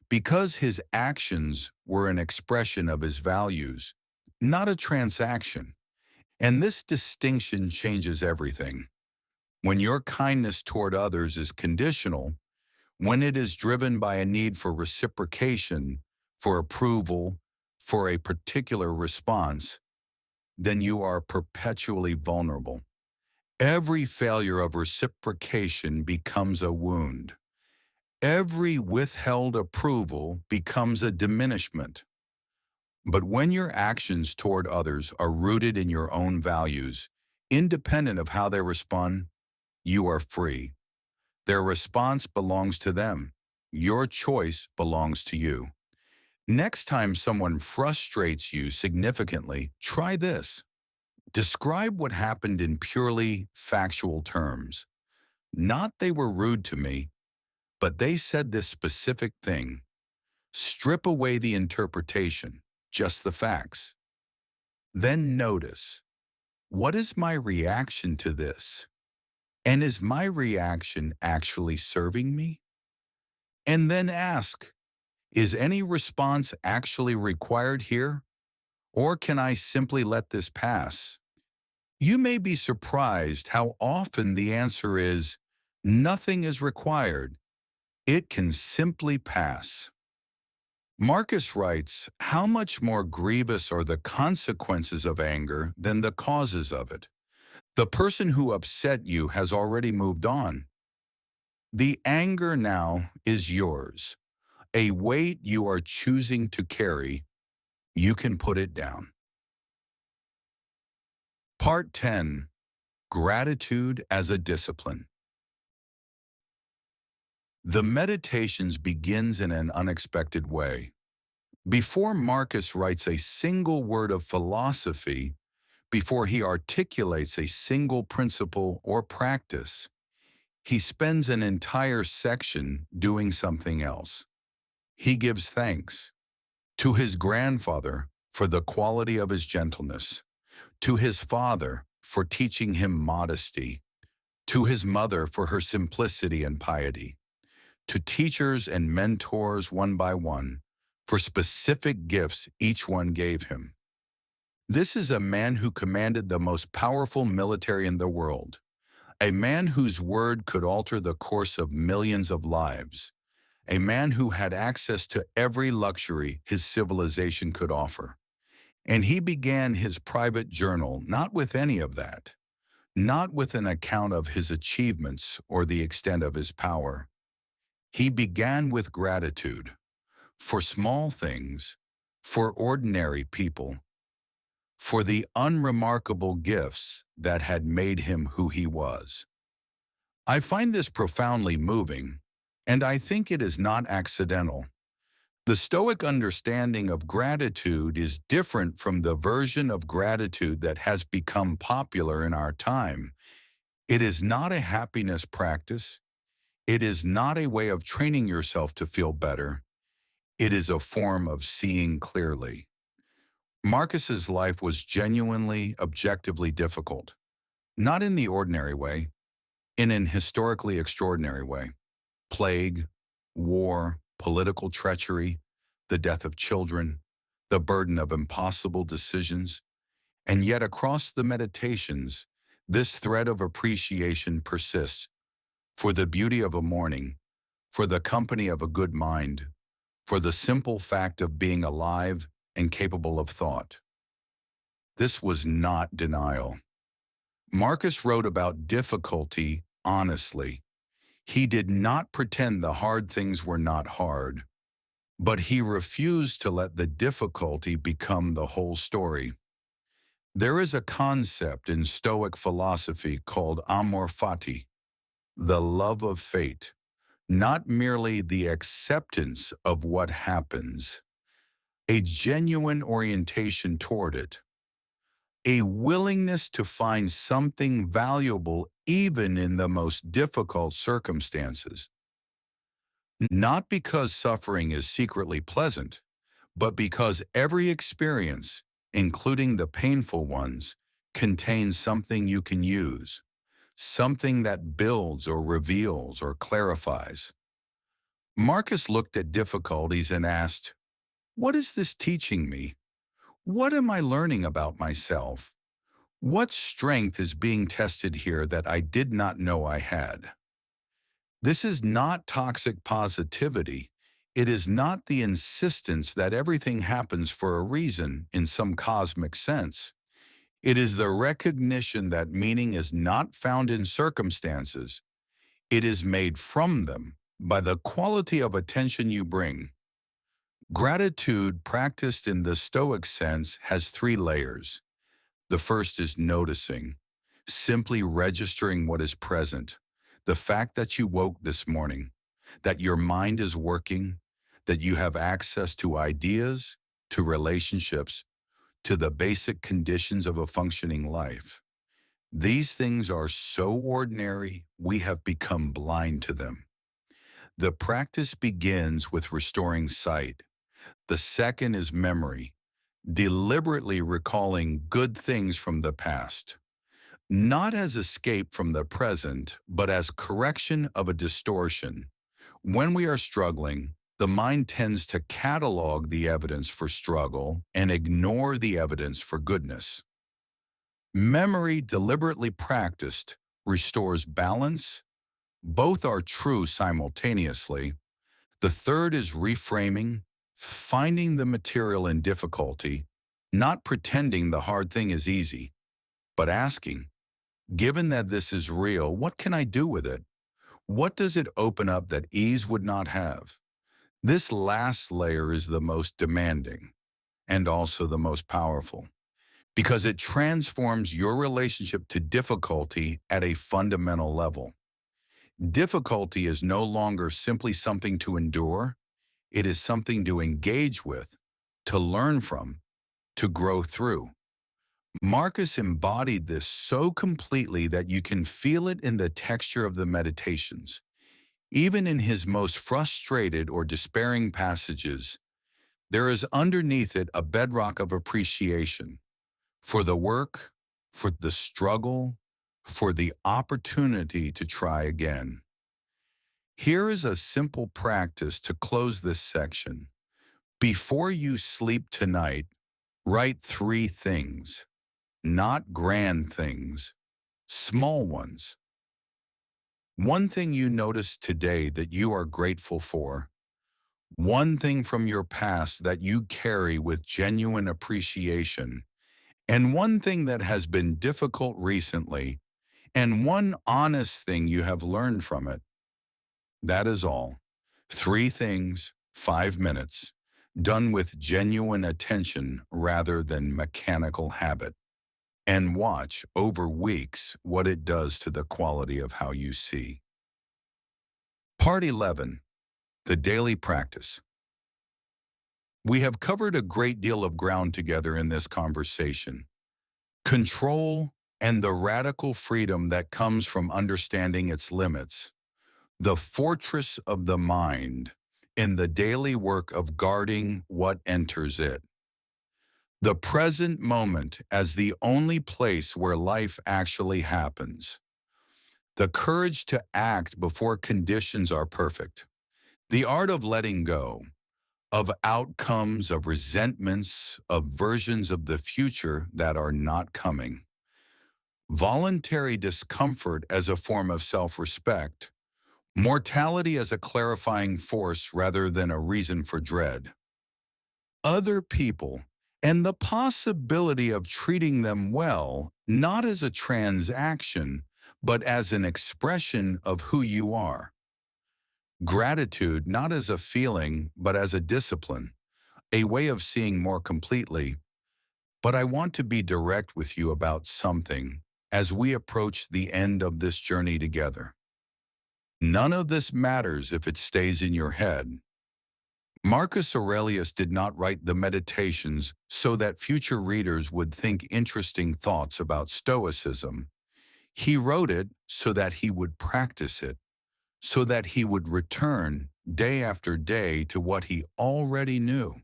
because his actions were an expression of his values, not a transaction. And this distinction changes everything. When your kindness toward others is conditional, when it is driven by a need for reciprocation, for approval, for a particular response, then you are perpetually vulnerable. Every failure of reciprocation becomes a wound. Every withheld approval becomes a diminishment. But when your actions toward others are rooted in your own values, independent of how they respond, you are free. Their response belongs to them. Your choice belongs to you. Next time someone frustrates you significantly, try this. Describe what happened in purely factual terms. Not they were rude to me, but they said this specific thing. Strip away the interpretation, just the facts. Then notice, what is my reaction to this? And is my reaction actually serving me? And then ask, is any response actually required here? Or can I simply let this pass? You may be surprised how often the answer is, nothing is required. It can simply pass. Marcus writes, how much more grievous are the consequences of anger than the causes of it? The person who upset you has already moved on. The anger now is yours. A weight you are choosing to carry, you can put it down. Part 10. Gratitude as a Discipline. The Meditations begins in an unexpected way. Before Marcus writes a single word of philosophy, before he articulates a single principle or practice, he spends an entire section doing something else. He gives thanks to his grandfather for the quality of his gentleness, to his father for teaching him modesty, to his mother for her simplicity and piety, to teachers and mentors one by one for specific gifts each one gave him. This is a man who commanded the most powerful military in the world, a man whose word could alter the course of millions of lives, a man who had access to every luxury his civilization could offer. And he began his private journal not with any of that, not with an account of his achievements or the extent of his power. He began with gratitude for small things, for ordinary people, for the unremarkable gifts that had made him who he was. I find this profoundly moving, and I think it is not accidental. The Stoic understanding of gratitude is different from the version of gratitude that has become popular in our time. It is not a happiness practice. It is not a way of training yourself to feel better. It is a form of seeing clearly. Marcus's life was genuinely, objectively difficult, not in the ordinary way, in an historically extraordinary way. Plague, war, political treachery, the death of children, the burden of impossible decisions, and yet across the Meditations, this thread of appreciation persists for the beauty of a morning, for the company of a good mind, for the simple fact of being alive and capable of thought. This was not denial. Marcus wrote about difficulty honestly. He did not pretend the hard things were not hard. but he refused to let the difficulty become the whole story. There is a concept in Stoic philosophy called amor fati, the love of fate, not merely the acceptance of what happens, a genuine orientation toward it, a willingness to find something valuable even in the most difficult circumstances. Not because suffering is secretly pleasant, but because every experience, including the painful ones, contains something you can use, something that builds or reveals or clarifies. Marcus looked at difficulties and asked, "What is this teaching me? What am I learning about myself? What strength is being tested here that I did not know I had?" This is not toxic positivity. It is not the insistence that everything happens for a reason in some cosmic sense. It is the recognition that meaning is not found in circumstances. It is made from them by the quality of attention you bring. Gratitude, practiced in the Stoic sense, has three layers. The first is noticing, simply registering what is present. The fact that you woke this morning, that your mind is working, that you have access to ideas, to relationships, to the basic conditions of a functioning life. These things are so ordinary, we have become blind to them. The practice begins with restoring sight. The second is memory, deliberately recalling good things from the past, not as escape from the present, but as correction of a distortion. When we are struggling, the mind tends to catalog the evidence for struggle and ignore the evidence for goodness. Memory, deliberately practiced, restores balance. Both are true simultaneously. The third is reframing, finding the material in difficulty, not pretending the hard thing is easy, but asking, given that this is real, what can I do with it? What does it open up that ease would not have? This last layer is the most demanding and also the most powerful because it transforms your relationship to difficulty at a fundamental level. Difficulty is no longer simply something to endure. It is something to engage with, to learn from, to grow through. Marcus embodied this so completely that you can feel it in the texture of the meditations. Even in his most frustrated or despairing passages, there is underneath it a bedrock of appreciation for the work, for the struggle, for the opportunity to try again. Here is a simple practice to close this section. Before you sleep tonight, write three things, not grand things, small ones. One thing you noticed today that you are grateful for. One thing from your past that you carry with genuine appreciation. And one thing that has been difficult recently. And one honest thing you have learned from it. That is all. Three things, 5 minutes, done with genuine attention rather than mechanical habit. And watch over weeks what it does to the quality of how you see. Part 11. The Daily Practice. We have covered a great deal of ground together in this conversation. Control and the radical freedom that comes from understanding its limits. The fortress of the mind in the daily work of guarding what enters it. The present moment as the only place where life actually happens. The courage to act before conditions are perfect. The art of letting go, of outcomes, of resentments, of versions of the future that are not coming. Voluntary discomfort as a form of self-respect. Mortality as a clarifying force rather than a reason for dread. Other people and the possibility of treating them well, not as a transaction, but as an expression of who you are. Gratitude not as a feeling, but as a discipline, a way of seeing more completely. But I want to be direct with you about something as we approach the end of this journey together. None of this matters if it stays in your head. Marcus Aurelius did not write the Meditations so that future readers would think interesting thoughts about Stoicism. He wrote it so that he would practice it, so that he would return day after day to what he already knew,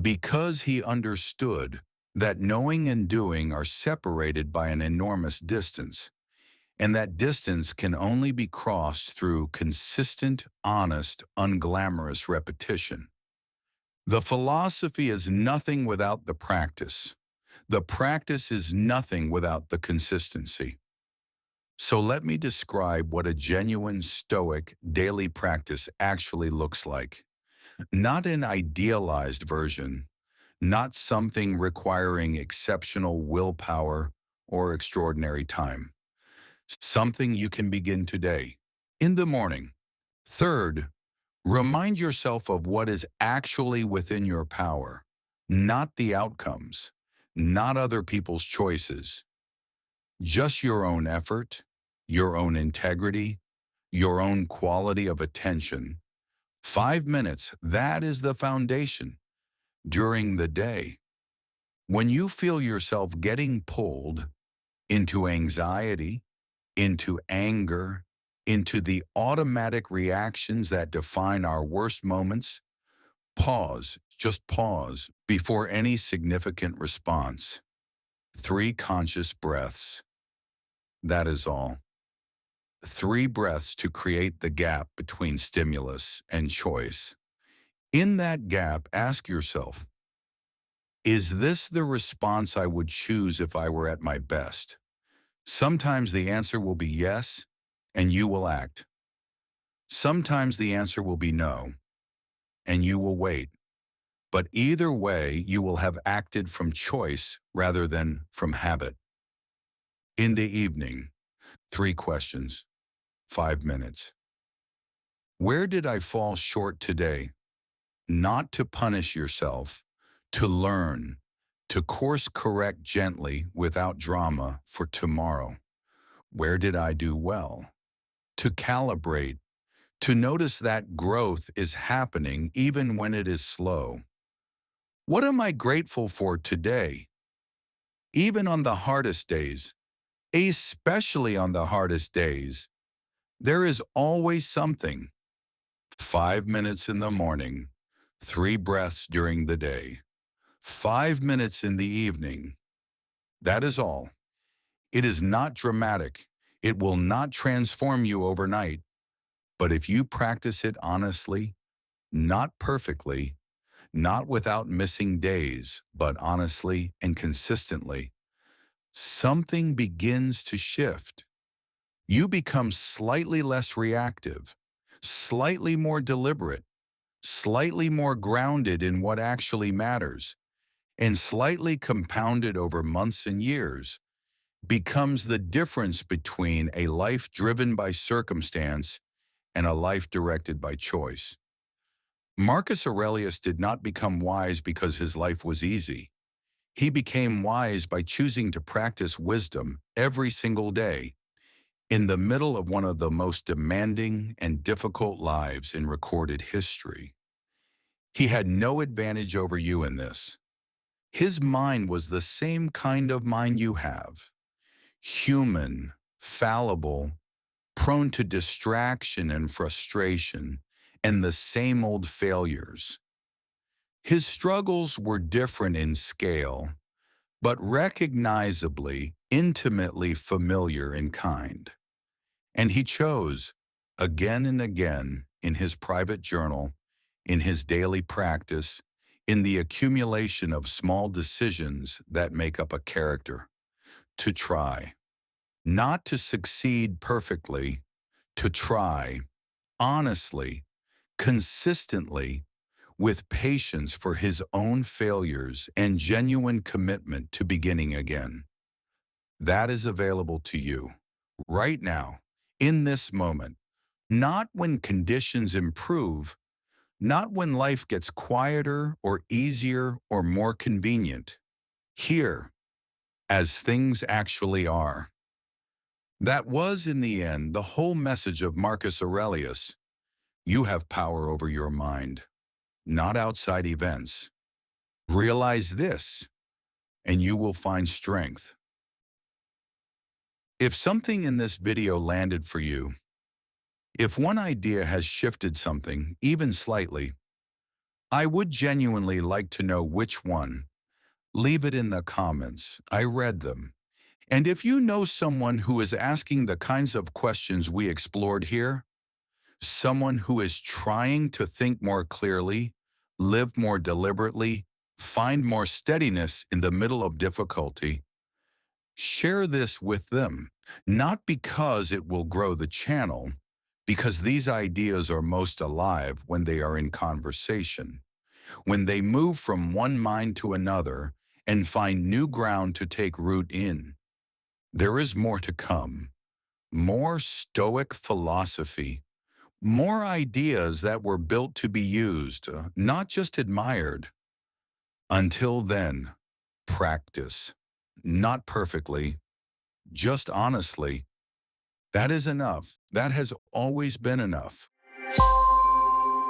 because he understood that knowing and doing are separated by an enormous distance, and that distance can only be crossed through consistent, honest, unglamorous repetition. The philosophy is nothing without the practice. The practice is nothing without the consistency. So let me describe what a genuine Stoic daily practice actually looks like. Not an idealized version, not something requiring exceptional willpower or extraordinary time. Something you can begin today, in the morning. Third, remind yourself of what is actually within your power, not the outcomes, not other people's choices, just your own effort, your own integrity, your own quality of attention. 5 minutes, that is the foundation. During the day, when you feel yourself getting pulled into anxiety, into anger, into the automatic reactions that define our worst moments, pause, just pause, before any significant response. 3 conscious breaths. That is all. 3 breaths to create the gap between stimulus and choice. In that gap, ask yourself, is this the response I would choose if I were at my best? Sometimes the answer will be yes, and you will act. Sometimes the answer will be no, and you will wait. But either way, you will have acted from choice rather than from habit. In the evening, 3 questions, 5 minutes. Where did I fall short today? Not to punish yourself, to learn, to course correct gently without drama for tomorrow. Where did I do well? To calibrate, to notice that growth is happening even when it is slow. What am I grateful for today? Even on the hardest days, especially on the hardest days, there is always something. 5 minutes in the morning, 3 breaths during the day, 5 minutes in the evening. That is all. It is not dramatic. It will not transform you overnight. But if you practice it honestly, not perfectly, not without missing days, but honestly and consistently, something begins to shift. You become slightly less reactive, slightly more deliberate, slightly more grounded in what actually matters, and slightly compounded over months and years, becomes the difference between a life driven by circumstance and a life directed by choice. Marcus Aurelius did not become wise because his life was easy. He became wise by choosing to practice wisdom every single day in the middle of one of the most demanding and difficult lives in recorded history. He had no advantage over you in this. His mind was the same kind of mind you have. Human, fallible, prone to distraction and frustration, and the same old failures. His struggles were different in scale, but recognizably, intimately familiar in kind. And he chose, again and again, in his private journal, in his daily practice, in the accumulation of small decisions that make up a character, to try. Not to succeed perfectly, to try, honestly, consistently, with patience for his own failures and genuine commitment to beginning again. That is available to you, right now, in this moment. Not when conditions improve, not when life gets quieter or easier or more convenient. Here, as things actually are. That was, in the end, the whole message of Marcus Aurelius. You have power over your mind, not outside events. Realize this, and you will find strength. If something in this video landed for you, if one idea has shifted something, even slightly, I would genuinely like to know which one. Leave it in the comments. I read them. And if you know someone who is asking the kinds of questions we explored here, someone who is trying to think more clearly, live more deliberately, find more steadiness in the middle of difficulty, share this with them, not because it will grow the channel, because these ideas are most alive when they are in conversation, when they move from one mind to another and find new ground to take root in. There is more to come, more Stoic philosophy, more ideas that were built to be used, not just admired. Until then, practice. Not perfectly, just honestly. That is enough. That has always been enough.